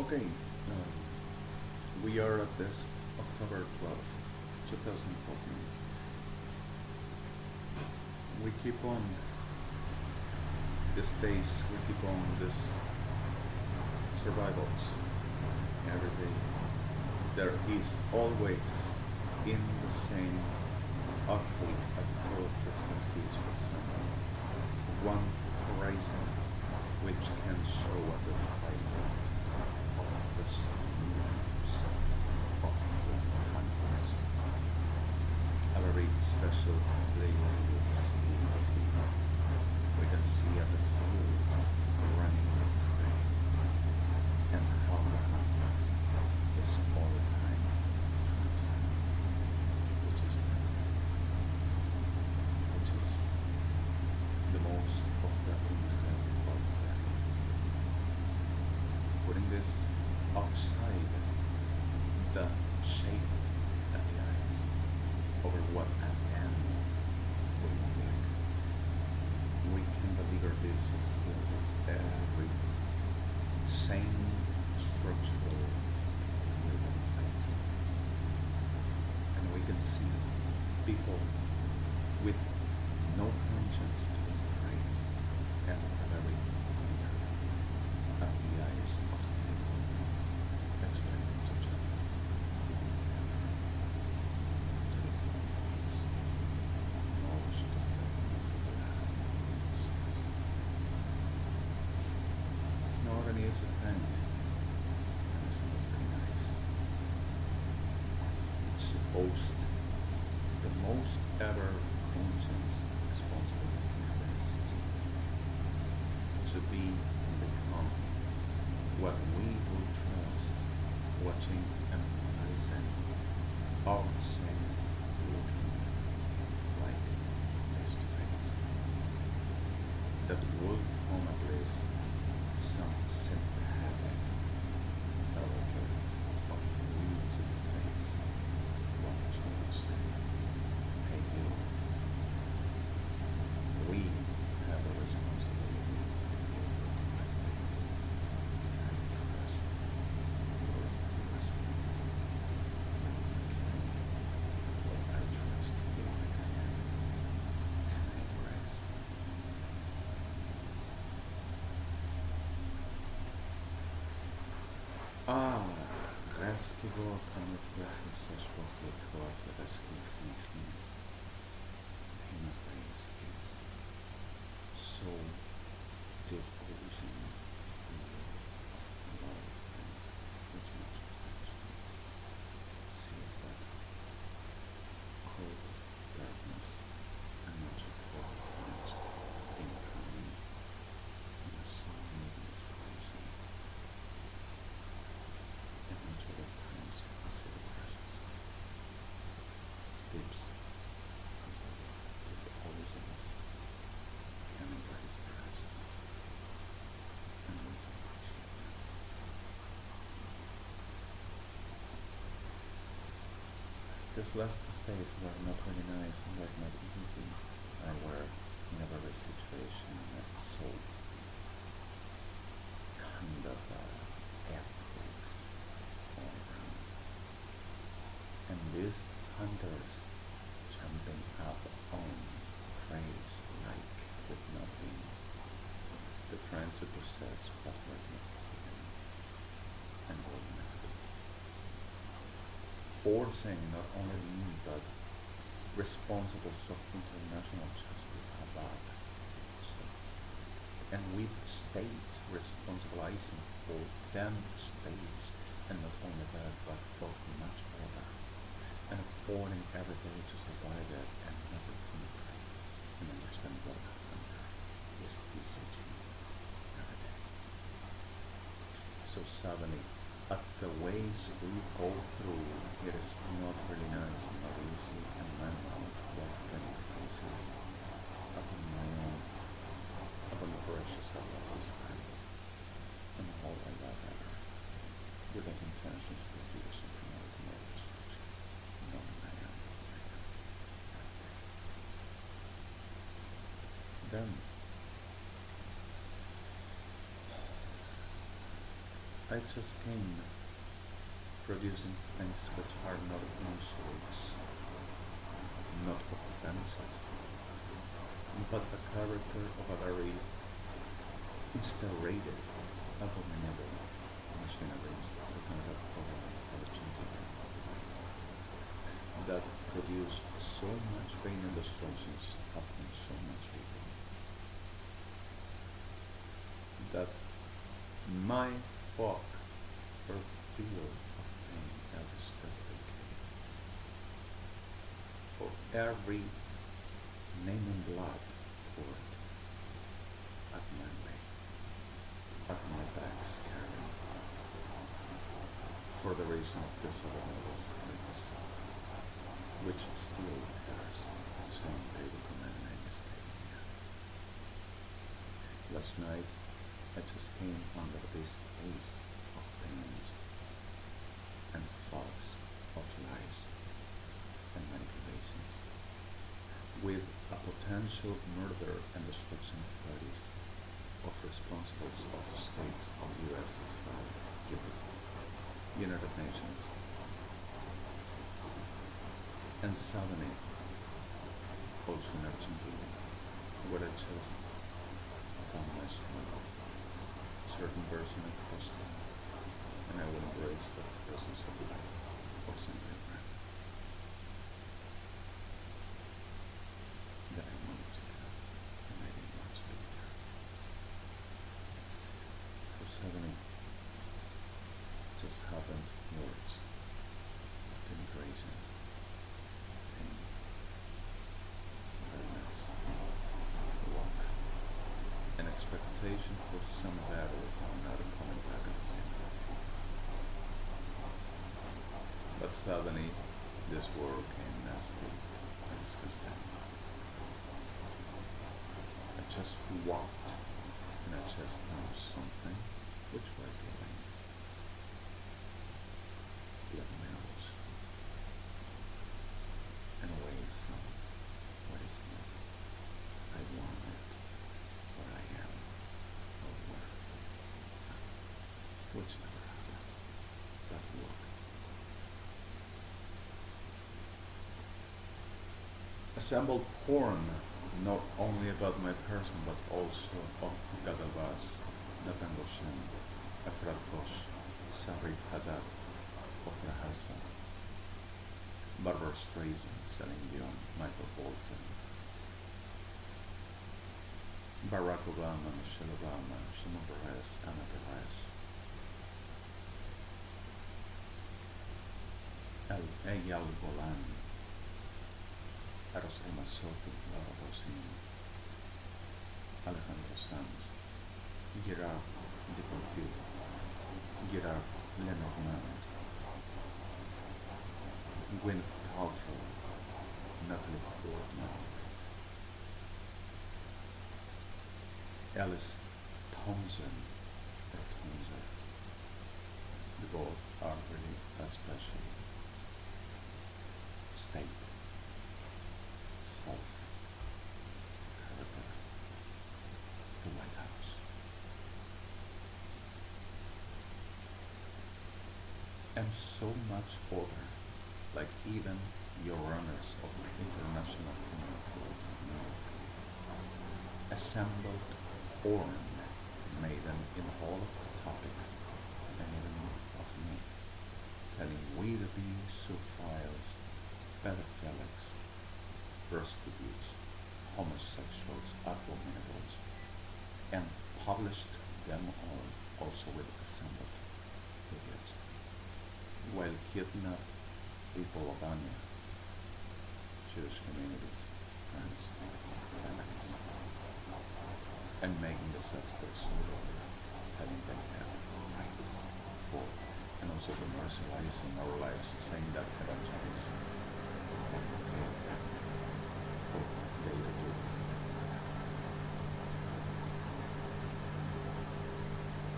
Okay, we are at this October 12th, 2014. We keep on these days, we keep on this survivals every day. There is always in the same awfully atrocious of these, for example, one horizon which can show at the twilight of the storms of the mountains a very special layer with sea. We can see at the field running with prey and how the hunter is all the time trying to hunt, which is the most of the interest of them. Putting this outside the shape of the eyes over what an end will make. We can deliver this field with every same structural living place. And we can see people with no conscience to be afraid and a very wonder at the eyes of the people expecting to jump to the points most of them it's not an easy thing, and it's not very nice. It's supposed the most ever conscience responsible interest to be and become what we would trust watching and listening, all same looking like face to face. That would come at least some sympathetic element of real to face watching and saying, hey you, we have a responsibility and trust your responsibility. But I trust you like I am. I embrace. Ah, hezky volt, amit Jefferson volt, hogy hezky knifi. The human race is so division full of a lot of things which much attention. See that cold darkness and much of what much incoming in the sun of inspiration and much of the times consider precious dips the poisons can embrace precious and we can appreciate them. These last days were not really nice and were not easy. I were in a very situation that's so kind of earthquakes all around. And these hunters jumping up on preys like with nothing. They're trying to possess what were not given and will never be. Forcing not only me but responsible of international justice about states. And with states responsibilizing for them states, and not only that but for much order, and affording every day to survive it and never penetrate and understand what hunger is besieging every day. So suddenly, at the ways we go through, it is not really nice, not easy, and my mouth walking closer upon my own, upon the precious of this time, and all I love ever, with an intention to produce and promote more destruction, knowing I am what I am that day. Then I just came producing things which are not insults, not offenses, but a character of a very instaurated, abominable machineries that can have called Argentina that produced so much pain and destructions upon so much people that my walk or feel of pain every step I take. For every name and blood poured at my way, at my back's carrying, for the reason of this abominable fleets, which still tears the same day we commit any mistake here. Last night I just came under this haze of pains and fogs of lies and manipulations, with a potential murder and destruction of parties, of responsibles of the states of U.S. Israel, United Nations, and suddenly also in Argentina, where I just done my struggle, a certain person across me, and I will embrace the presence of life or simply breath that I wanted to have, and I didn't want to be there. So suddenly, just happened words of denigration, pain, bitterness, walk, an expectation for some better or another coming back at the same way. But suddenly, this world came nasty and disgusting. I just walked and I just done something which was giving blood minerals and away from what is not. I wanted what I am or worth it, which never happened. That walk. Assembled porn not only about my person but also of Gadavas, Natangoshan, Efrat Bosch, Sabrit Haddad, Ofra Hassan, Barbara Streisand, Celine Dion, Michael Bolton, Barack Obama, Michelle Obama, Shimon Peres, Anna Perez, Eyal Golan, Eros Ramazzotti, Laura Rossini, Alejandro Sanz, Gerard Depardieu, Gerard Lenormand, Gwyneth Paltrow, Natalie Portman, Alice Townsend, or Townsend. They both are really especially state, self, character, the White House. And so much order, like even your runners of the International Criminal Court of New York, assembled porn maiden in all of the topics, and even of me, telling we to be sophiles, pedophilics, prostitutes, homosexuals, abominables, and published them all also with assembled videos, while kidnapped people of Anya, Jewish communities, friends, families, and making disasters all over, telling them they have rights for, and also commercializing our lives, saying that evangelics are okay for they to do.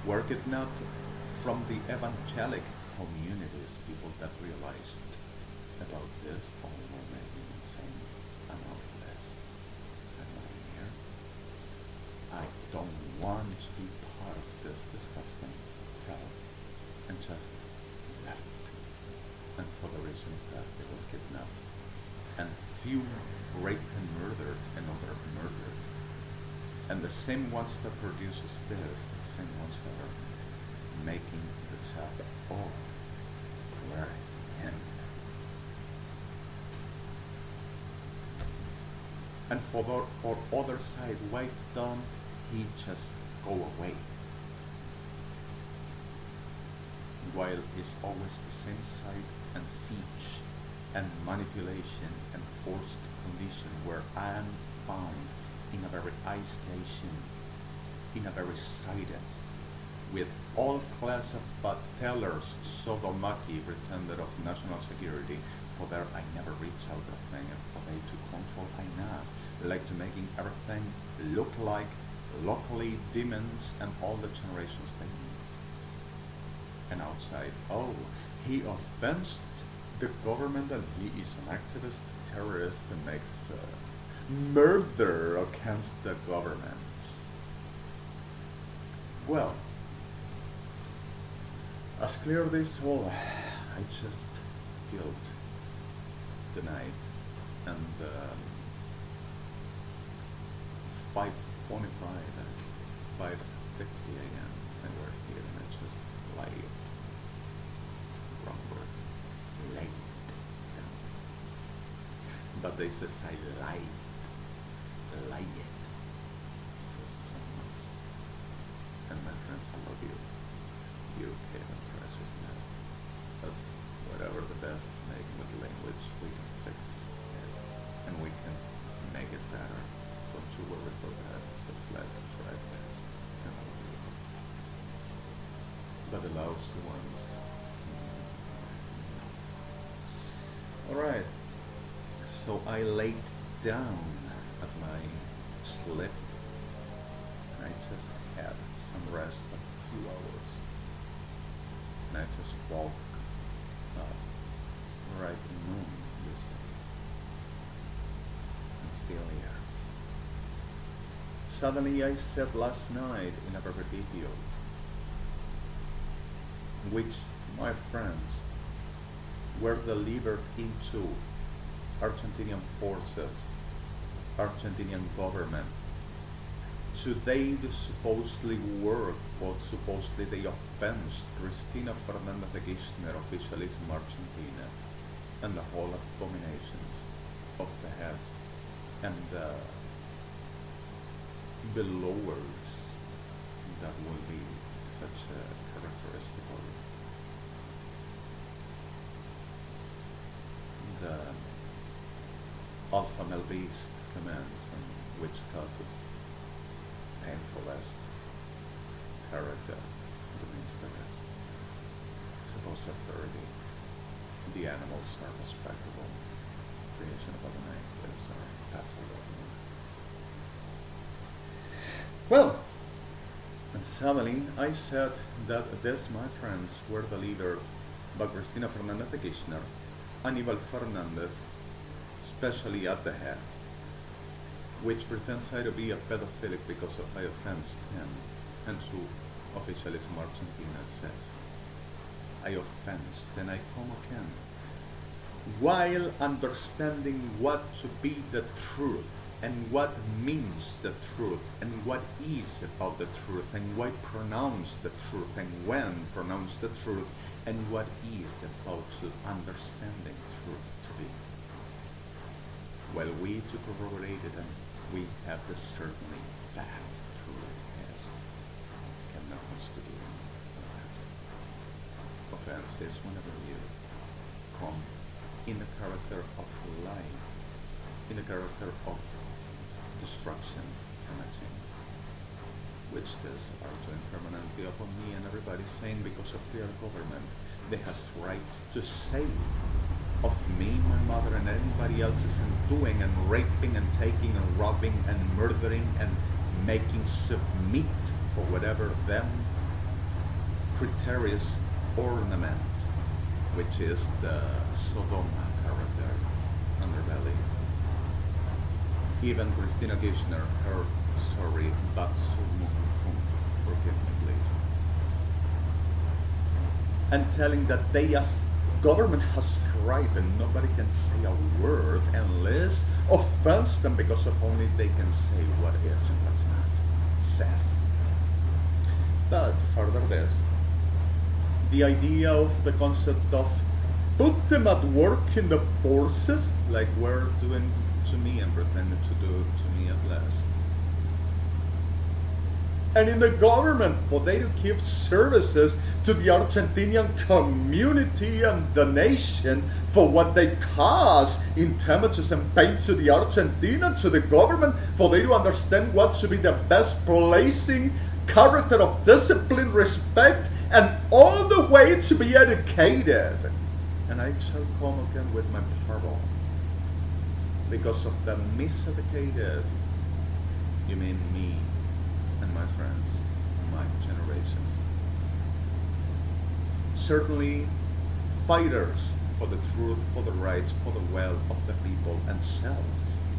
Work it not from the evangelic communities, people that realized about this, all were maybe insane, and all less. I'm not here. I don't want to be part of this disgusting realm. and just left. And for the reason that they were kidnapped. And few raped and murdered, and other murdered. And the same ones that produces this, the same ones that are making the top off were him. And for other side, why don't he just go away? While it's always the same side and siege and manipulation and forced condition where I am found in a very isolation, in a very sided, with all class of tellers, sodomaki, pretended of national security, for there I never reach out the thing, and for they to control enough, like to making everything look like locally demons and all the generations they need. And outside, oh, he offends the government and he is an activist, terrorist, and makes murder against the government. Well, as clear this whole, I just killed the night and 5:45, 5:50 a.m. and we're here and I just lied. Wrong word. Lied. But they says I lied. Lied. Says someone. And my friends, I love you. You care and preciousness. That's whatever the best make with language, we can fix it. And we can make it better. Don't you worry for that. Just let's try best. And we'll do it. But the lousy ones. Alright. So I laid down at my sleep. And I just had some rest of a few hours. And I just woke up right in noon this day. And still here. Suddenly I said last night in a very video, which my friends were delivered into Argentinian forces, Argentinian government. Today they supposedly work for supposedly they offense Cristina Fernandez de Kirchner, officialism Argentina, and the whole abominations of the heads and the belowers that will be such a characteristical. The alpha male beast commands and which causes painfulest character against the rest. Suppose that 30. The animals are respectable. Creation of other natives are pathful. Well, and suddenly I said that these my friends were delivered by Cristina Fernandez de Kirchner, Aníbal Fernandez, especially at the head, which pretends I to be a pedophilic because of I offensed him, and to officialism Argentina says, I offensed and I come again, while understanding what to be the truth, and what means the truth, and what is about the truth, and why pronounce the truth, and when pronounce the truth, and what is about to understanding truth to be. Well, we to corroborate it, and we have the certainly fact truth as cannot constitute offense. Offense is whenever you come in the character of lying, in the character of destruction, damaging, which this are doing permanently upon me and everybody saying because of their government, they has rights to say of me, my mother, and anybody else is doing and raping and taking and robbing and murdering and making submit for whatever them criterious ornament, which is the Sodoma character underbelly. Even Cristina Kirchner, her sorry, but so forgive me please. and telling that they as government has right and nobody can say a word unless offends them because of only they can say what is and what's not says. But further this, the idea of the concept of put them at work in the forces like we're doing to me and pretending to do to me at last. And in the government for they to give services to the Argentinian community and the nation for what they cause in damages and pain to the Argentina, to the government, for they to understand what should be the best placing character of discipline, respect, and all the way to be educated. And I shall come again with my parable. Because of the miseducated, you mean me and my friends, my generations. Certainly, fighters for the truth, for the rights, for the well of the people and self,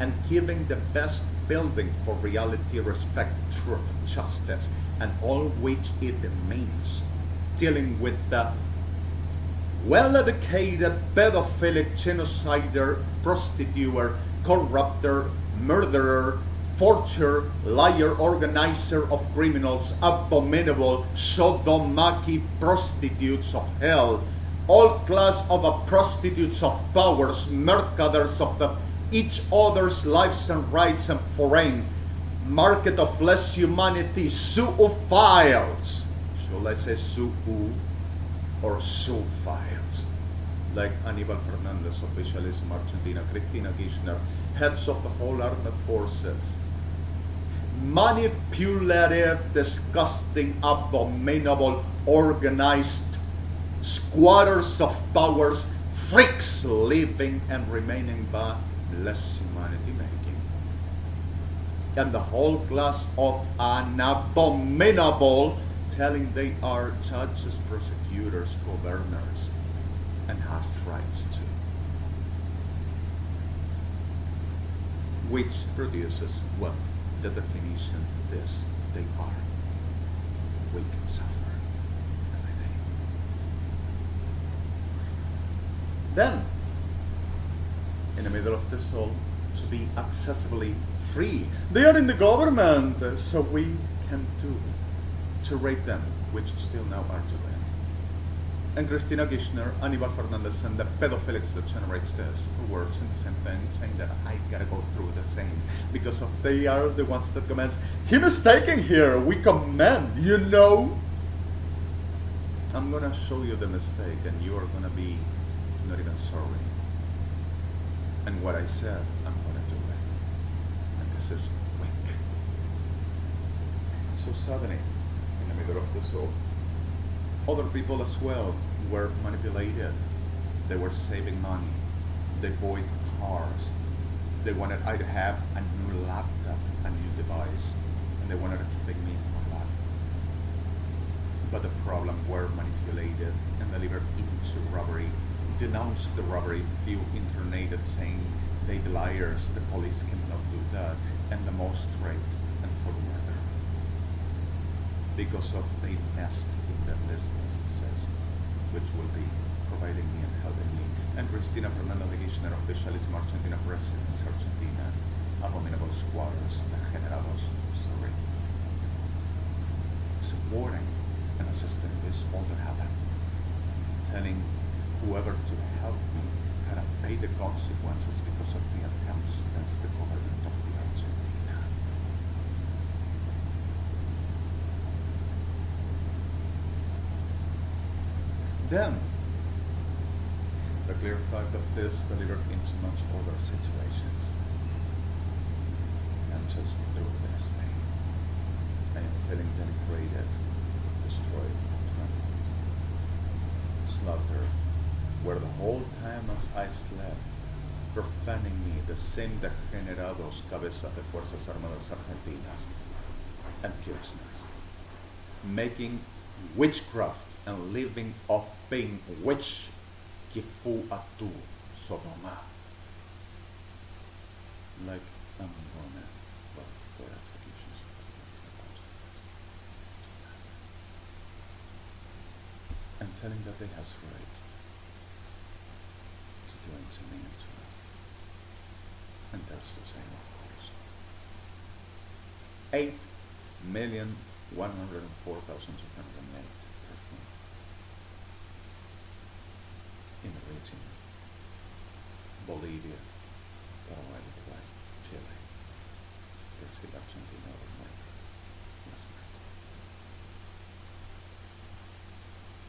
and giving the best building for reality, respect, truth, justice, and all which it means. Dealing with the well-educated, pedophilic, genocider, prostituter, corrupter, murderer, forger, liar, organizer of criminals, abominable, sodomaki, prostitutes of hell, all class of prostitutes of powers, mercaders of the each other's lives and rights and foreign, market of less humanity, zoophiles. Shall I say zoo or zoophiles? Like Aníbal Fernández, officialism Argentina, Cristina Kirchner, heads of the whole armed forces. Manipulative, disgusting, abominable, organized squatters of powers, freaks living and remaining by less humanity making. And the whole class of an abominable, telling they are judges, prosecutors, governors, and has rights too. Which produces what the definition this they are. We can suffer every day. Then, in the middle of this all, to be accessibly free. They are in the government, so we can do to rape them, which still now are doing. And Cristina Kirchner, Aníbal Fernández, and the pedophilics that generates this for words and the same thing, saying that I gotta go through the same because of they are the ones that commend. He mistaken here. We commend, you know. I'm gonna show you the mistake, and you are gonna be not even sorry. And what I said, I'm gonna do it. And this is weak. So suddenly, in the middle of this all, other people as well were manipulated. They were saving money. They bought cars. They wanted I to have a new laptop, a new device, and they wanted to keep me for that. But the problem were manipulated and delivered into robbery, denounced the robbery, few internated saying they the liars, the police cannot do that, and the most raped and for murder. Because of they messed in their business, says, which will be providing me and helping me. And Cristina Fernández de Kirchner, officialism Argentina, presidents Argentina, abominable squatters, degenerados, sorry, supporting and assisting this all to happen, telling whoever to help me gotta pay the consequences because of the attempts against the government of the Argentina. Then, the clear fact of this delivered into much other situations. And just through this thing, I am feeling denigrated, destroyed, trampled, slaughtered, where the whole time as I slept, profaning me the same degenerados cabezas de Fuerzas Armadas Argentinas and Kirchners, making witchcraft and living off being witch que fu a tu Sodoma. Like I'm gonna for executions. And telling that they has right to doing to me and to us. And that's the same, of course. 8,104,208 persons in the region. Bolivia, Paraguay, Uruguay, Chile, Brazil, Argentina, America, last night.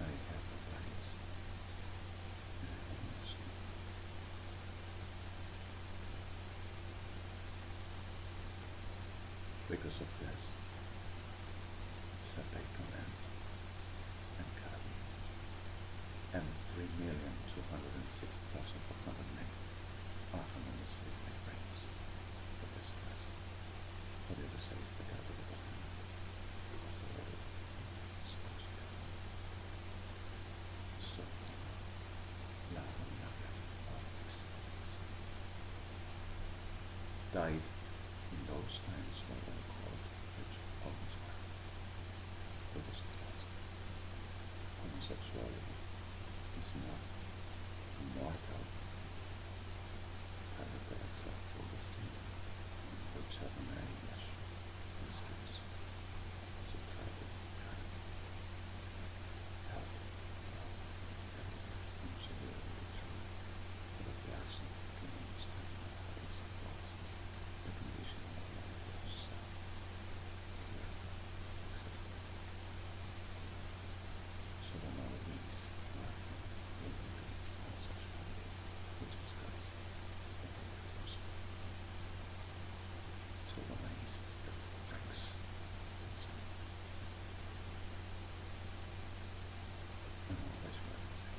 I have a place. And I have no sleep. Because of this, Sepay Command and Caribbean and 3,206,408 are anonymously raised for this vessel. What it says the capital government of the world supposed to be. So, la Unión died in those times when they were called which always were. Because of this, homosexuality is not mortal, except for the sin which have a very much disgrace. So try to kind of help, and so we will be true for the person to understand how it was the condition of life of self here existed. So the more these are will be homosexuality, which is Christ. To raise the facts. And always what I say.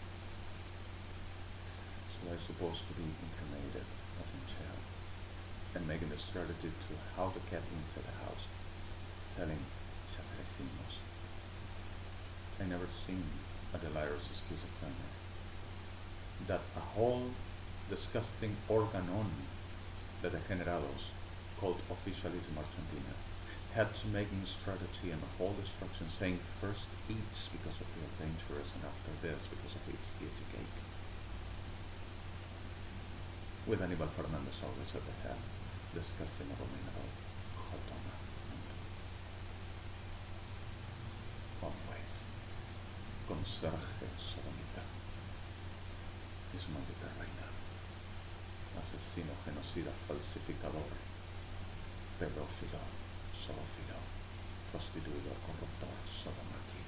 So I'm supposed to be incriminated as in jail and making a strategy to how to get into the house, telling ya se decimos. I never seen a delirious schizophrenia. That a whole disgusting organon de degenerados called Oficialism Argentina had to make a strategy and a whole destruction saying first eats because of the dangerous and after this because of the easy cake. With Aníbal Fernández always at the head, disgusting abominable Jotoma. Always. Conserje sodomita. Es maldita reina. Asesino, genocida, falsificador, pedófilo, zoófilo, prostituidor, corruptor, sodomaki,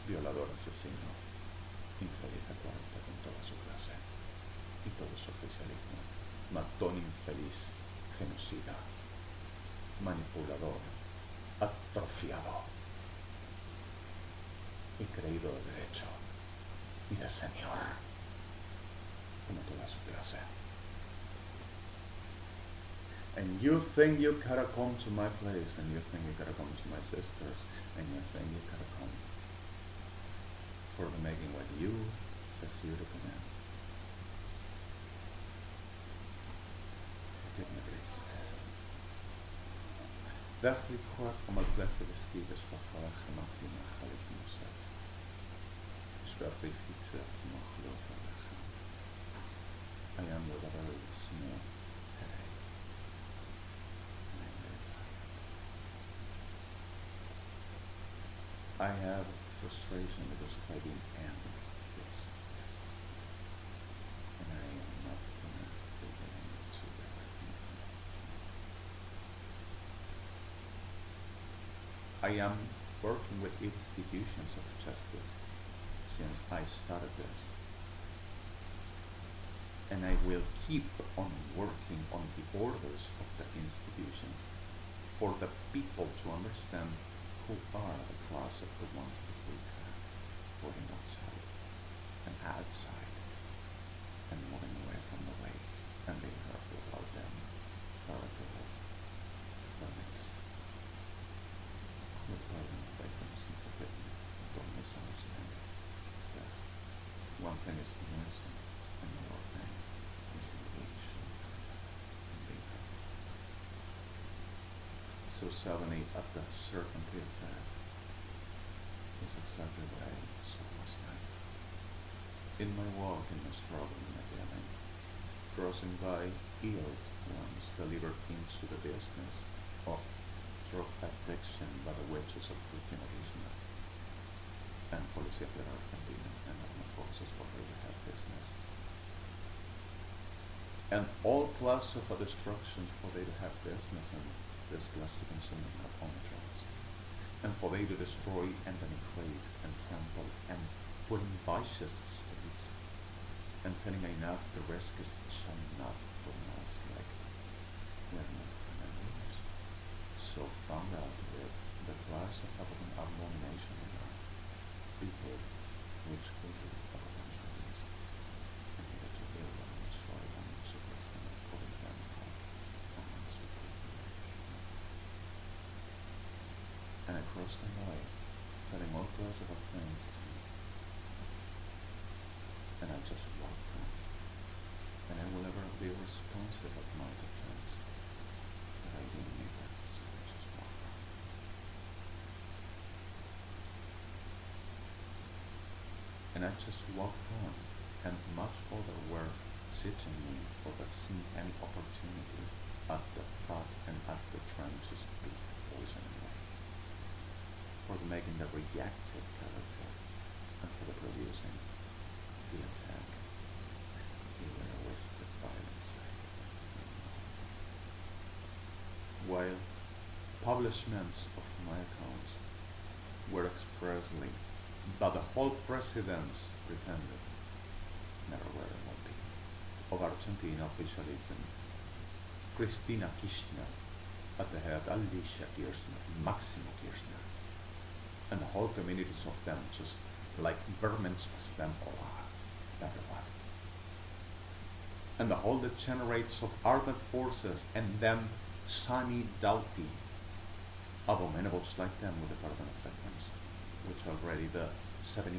violador, asesino, infeliz de cuarta con toda su clase y todo su oficialismo, matón infeliz, genocida, manipulador, atrofiado y creído de derecho y de señor, como toda su clase. And you think you gotta come to my place, and you think you gotta come to my sisters, and you think you gotta come for the making what you says you to command. Forgive me, please. Werkelijk kort om het blijven de stiegers van vallen gemaakt in mijn gelijk in mezelf. Dus werkelijk iets mag geloven gaan. I am with a very smooth headache. And I'm very tired. I have frustration because I didn't end this yet. And I am not gonna be getting into that right now. I am working with institutions of justice since I started this. And I will keep on working on the orders of the institutions for the people to understand who are the class of the ones that we have going outside and outside and moving away from the way and being careful about them, character of learnings. With pardon, victims and forgive me, don't misunderstand. Yes, one thing is the nursing, and another thing is relation and being careful. So suddenly at the certainty of that is exactly what I saw last night. in my walk, in my struggle, in my dealing, crossing by ill ones delivered into the business of drug addiction by the witches of criminalism and Policía de Argentina and armed forces for they have business. And all class of destructions for they to have business and this class to consume not only drugs. And for they to destroy and denigrate and trample and put in vicious states and telling enough the risk is shall not put us like we're not criminals. So found out with the class of abomination in our people which will do abominations and needed to build and destroy them and suppress them and put them out and and I crossed the line, telling all kinds of things to me. And I just walked on. And I will never be responsible of my defense. But I didn't need that, so I just walked on. And I just walked on, and much other were sitting me for that seemed any opportunity at the thought and at the trenches beat poisoning me. For making the reactive character and for the producing the attack, even a wasted violence. While publishments of my accounts were expressly, but the whole presidents pretended, never were one people, of Argentina officialism, Cristina Kirchner at the head, Alicia Kirchner, Maximo Kirchner, and the whole communities of them just like vermin as them all are, everyone. And the whole degenerates of armed forces and them semi-doughty abominables like them with the Department of Veterans, which already the 79%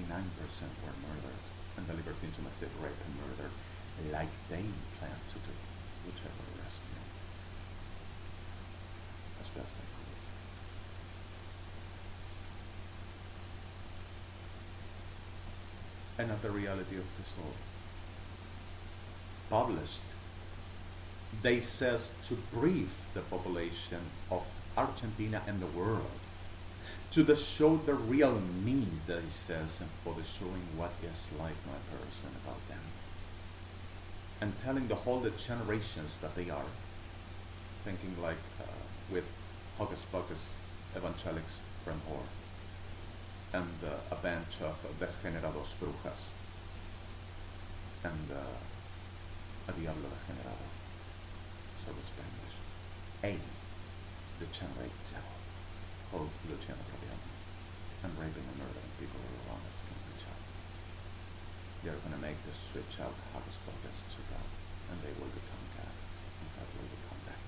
were murdered and delivered into massive rape and murder like they plan to do, which I will rescue as best I could. And at the reality of this all. Published, they says to brief the population of Argentina and the world, to show the real me, they says, and for the showing what is like my person about them. And telling the whole the generations that they are, thinking like with Hocus Pocus, Evangelics from Or, and a bunch of degenerados brujas, and a diablo degenerado, so the Spanish, a degenerate devil, called Luciano Fabiano, and raping and murdering people around us can reach out. They're going to make the switch out Hocus Pocus to God, and they will become God, and God will become them.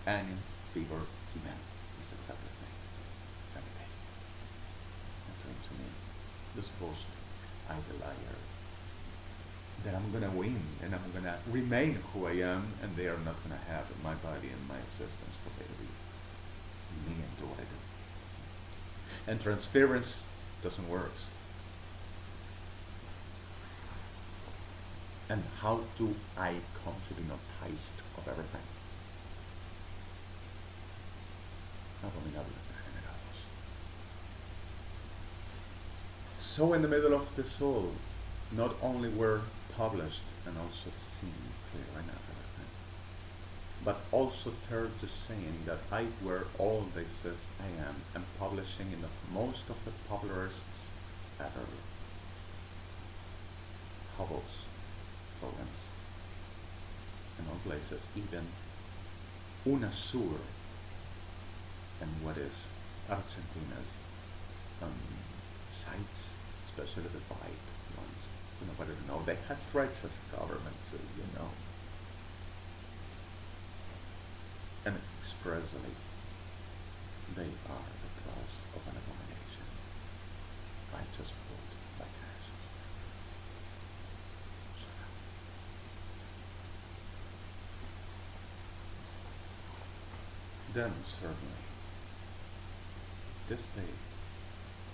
And in fever demon is exactly the same. Every day. To me, the suppose I the liar, that I'm gonna win and I'm gonna remain who I am, and they are not gonna have my body and my existence for they to be me and do what I do. And transference doesn't work. And how do I come to be noticed of everything? Abominable. So in the middle of this all, not only were published and also seen clear enough everything, but also turned to saying that I were all they says I am, and publishing in the most of the popularists ever, hovels, forums, in all places, even UNASUR, and what is Argentina's sites, especially the BLYTT ones. You know, but I don't know, they has rights as government, so you know. And expressly, they are the class of an abomination. I just pulled like ashes. Shut up. Then certainly, this day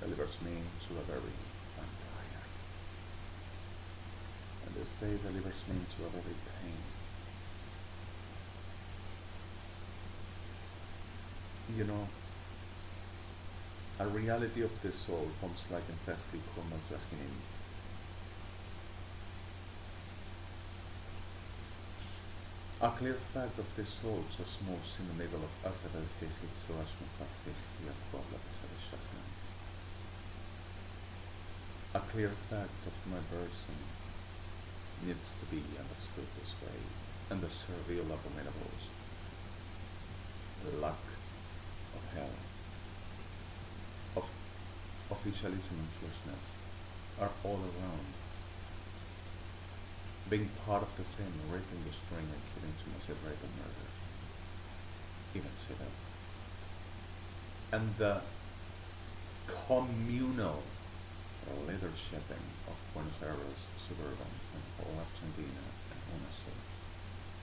delivers me to a very empire. the state delivers me into a very pain. You know, a reality of the soul comes like in Pefli Kurmazahim. A clear fact of the soul just moves in the middle of Argel Fichit so as Mukafich Yakovla Shahman. A clear fact of my person needs to be understood this way, and the servile abominables, the lack of hell, of officialism and fierceness are all around, being part of the same, raping, destroying, and killing to massive rape and murder. Even say that. And the communal leadershiping of Buenos Aires, suburban, and whole Argentina, and Buenos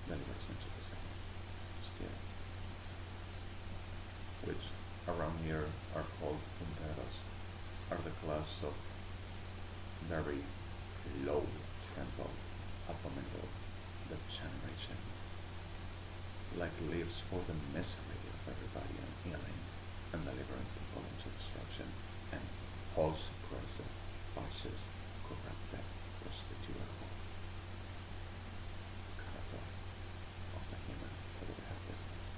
delivers into the same still, which around here are called punteros, are the class of very low, tremble, abominable, the generation, like lives for the misery of everybody and healing and delivering people into destruction and all suppressive, fascist, corrupted, prostitute character of the human for the have business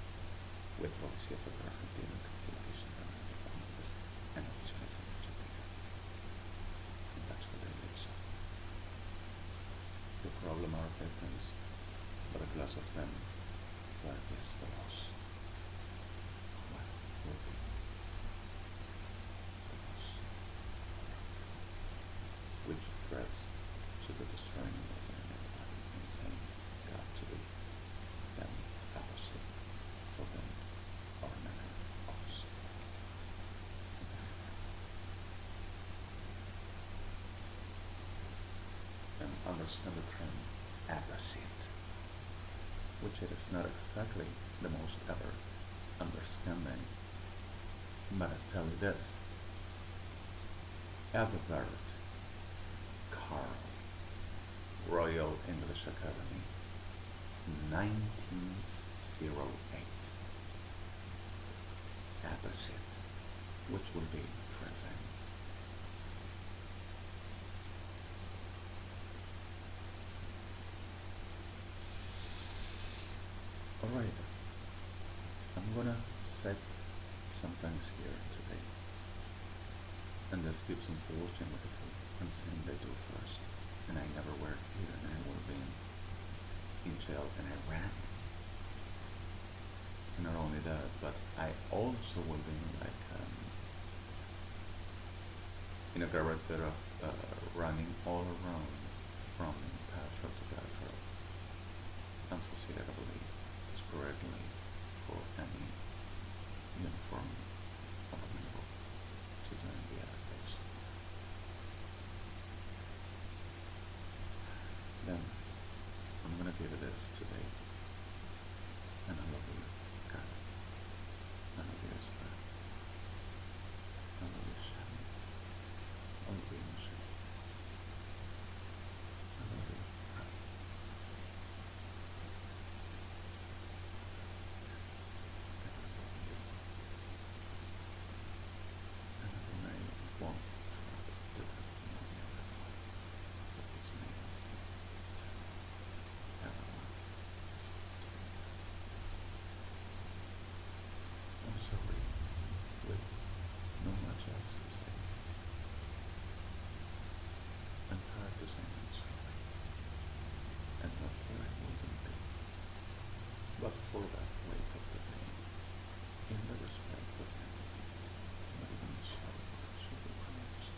with policy of Argentina, Constitution, and families and officialism in Argentina. And that's what they live so. The problem are victims, but a class of them were against the loss. What will be the loss? Which threats to the destroying of everybody and saying God to be them opposite for them or manner of support. And understand the term opposite, which it is not exactly the most ever understanding, but I tell you this, Albert Carl, Royal English Academy, 1908, opposite, which will be present. Alright, I'm gonna set some things here today and just give some fortune with it and saying they do first. And I never worked here and I will be in jail and I ran. And not only that, but I also will be like in a character of running all around from patrol to patrol, unsociatably, desperately for any uniform abominable to join the other place. Then I'm gonna give it this today, and I love you, God. I love you, Israel. I love you, Shem. I love you, Moshe. I love you, Raf. And I won't trap the testimony of everyone, but his name is everyone is I'm sorry, with not much else to say. I'm tired to say I'm sorry, and not for I wouldn't be, but for that weight of the pain, in the respect of empathy, not even a shadow of sugar crimes,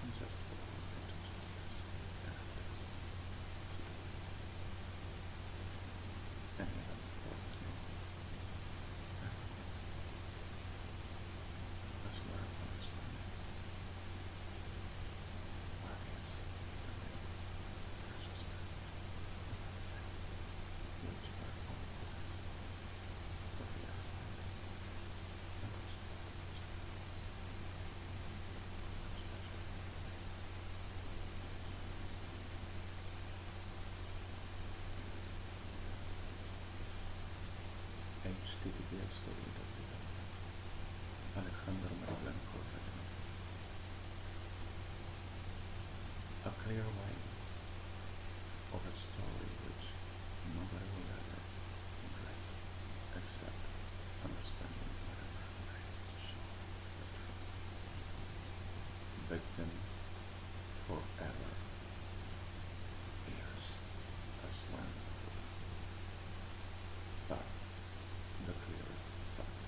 and just for the world to justice and ethics to do. And even for it no. That's where I understand it. What is the real preciousness of everything, which are clear way of a story which nobody will ever embrace except understanding whatever I have to show the truth. Victim forever ears as one, but the clear fact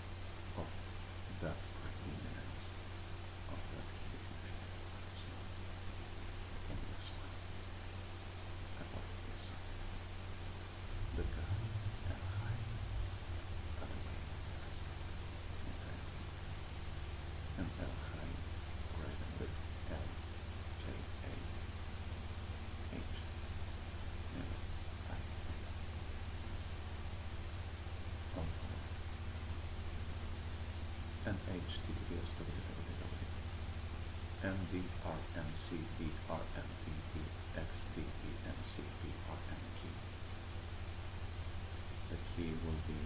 of the preeminence of the diffusion is not in this one. Above yourself, the God and high are the way test entirety, and El High written with L J A H never I all four and HTTPS www MDRMCBRMDTXTEMCBRMG. The key will be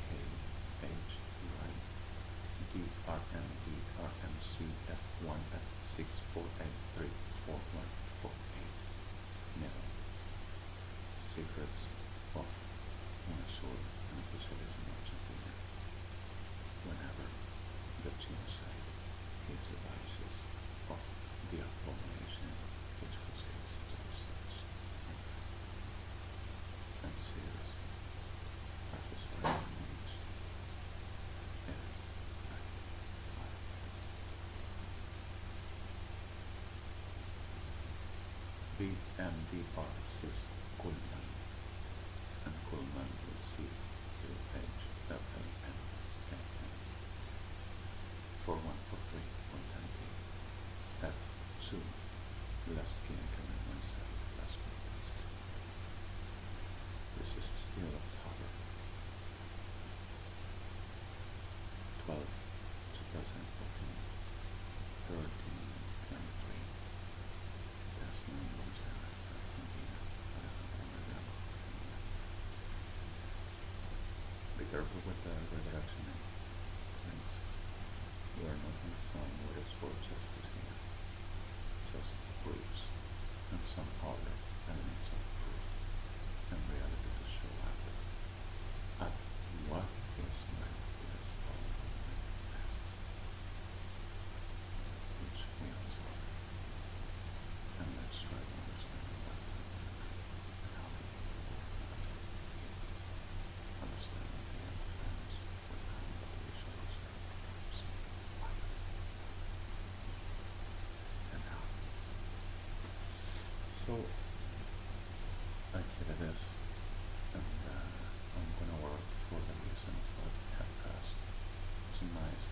KHYDRMDRMCF1F648344148. Never. Secrets of Buenos and officialism in Argentina. Whenever the genocide gives the vices of the abomination which proceeds to the search and serious passes for elimination. Yes, BMDR says Kuhlman, and Kuhlman will see QHLLN. 4143 110P F2 left clinical and myself last week. This is still October 12, 2014, 13:23. That's no Buenos Aires, Argentina. Be careful with the redirection. Thanks. We are not informed what is for justice here, just proofs and some other elements of proof and reality to show up at what is like this all best, which we also are. And let's try to understand what and how we understand the end of times with how we shall observe times. And how. So, here it is, and I'm gonna work for the reason of what have passed. It's a nice